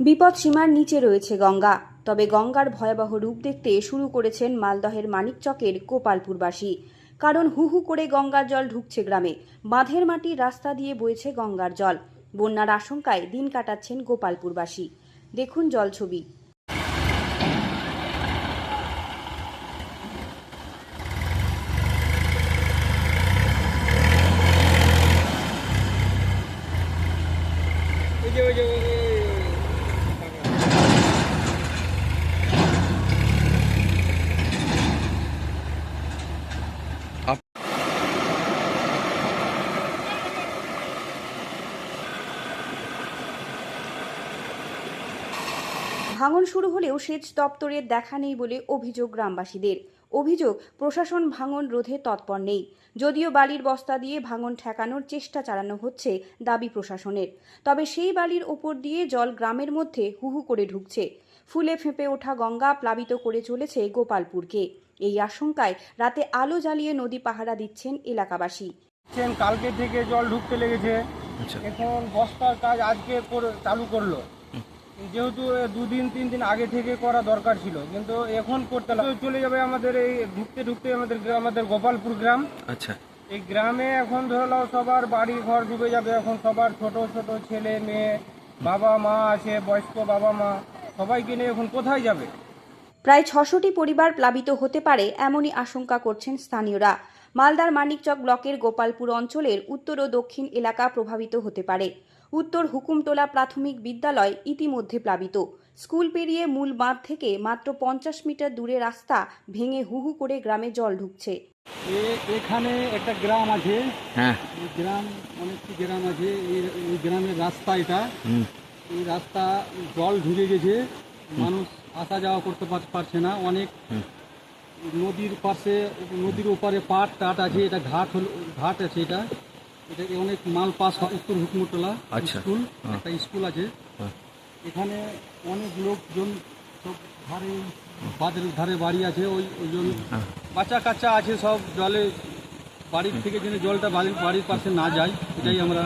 বিপদ সীমার নিচে রয়েছে গঙ্গা। তবে গঙ্গার ভয়াবহ রূপ দেখতে শুরু করেছেন মালদহের মানিকচকের গোপালপুরবাসী। কারণ হু হু করে গঙ্গার জল ঢুকছে গ্রামে। বাঁধের মাটির রাস্তা দিয়ে বইছে গঙ্গার জল। বন্যার আশঙ্কায় দিন কাটাচ্ছেন গোপালপুরবাসী। দেখুন জলছবি। ভাঙন শুরু হলেও সেচ দপ্তরের দেখা নেই বলে অভিযোগ গ্রামবাসীদের। অভিযোগ, প্রশাসন ভাঙন রোধে তৎপর নেই। যদিও বালির বস্তা দিয়ে ভাঙন ঠেকানোর চেষ্টা চালানো হচ্ছে দাবি প্রশাসনের, তবে সেই বালির ওপর দিয়ে জল গ্রামের মধ্যে হু হু করে ঢুকছে। ফুলে ফেঁপে ওঠা গঙ্গা প্লাবিত করে চলেছে গোপালপুরকে। এই আশঙ্কায় রাতে আলো জ্বালিয়ে নদী পাহারা দিচ্ছেন এলাকাবাসী। কালকে থেকে জল ঢুকতে লেগেছে। এখন বস্তার কাজ আজকে চালু করলো, যেহেতু 2-3 দিন আগে থেকে করা দরকার ছিল, কিন্তু এখন করতে চলে যাবে আমাদের এই ঢুকতে ঢুকতে আমাদের গোপালপুর গ্রাম। আচ্ছা, এই গ্রামে এখন ধরে নাও সবার বাড়ি ঘর ডুবে যাবে। এখন সবার ছোট ছোট ছেলে মেয়ে, বাবা মা আছে, বয়স্ক বাবা মা, সবাইকে নিয়ে এখন কোথায় যাবে? প্রায় 600টি পরিবার প্লাবিত হতে পারে এমনই আশঙ্কা করছেন স্থানীয়রা। মালদার মানিকচক ব্লকের গোপালপুর অঞ্চলের উত্তর ও দক্ষিণ এলাকা প্রভাবিত হতে পারে। উত্তর হুকুমটোলা প্রাথমিক বিদ্যালয় ইতিমধ্যে প্লাবিত। স্কুল পেরিয়ে মূল বাঁধ থেকে মাত্র 50 মিটার দূরে রাস্তা ভেঙে হু হু করে গ্রামে জল ঢুকছে। এখানে একটা গ্রাম আছে, হ্যাঁ, গ্রাম অনেকটি গ্রাম আছে। এই গ্রামের রাস্তা এটা, এই রাস্তা জল ঢুকে গেছে, মানুষ আসা যাওয়া করতে পারছে না। অনেক নদীর পাশে, নদীর ওপারে পাট টাট আছে, এটা ঘাট আছে। এটা অনেক মাল পাস হয়। উত্তর হুকুমটোলা স্কুল, একটা স্কুল আছে। এখানে অনেক লোকজন সব বাঁধের ধারে বাড়ি আছে। ওই জন্য বাচ্চা কাচ্চা আছে, সব জলে বাড়ির থেকে যেন জলটা বাড়ির পাশে না যায়, এটাই আমরা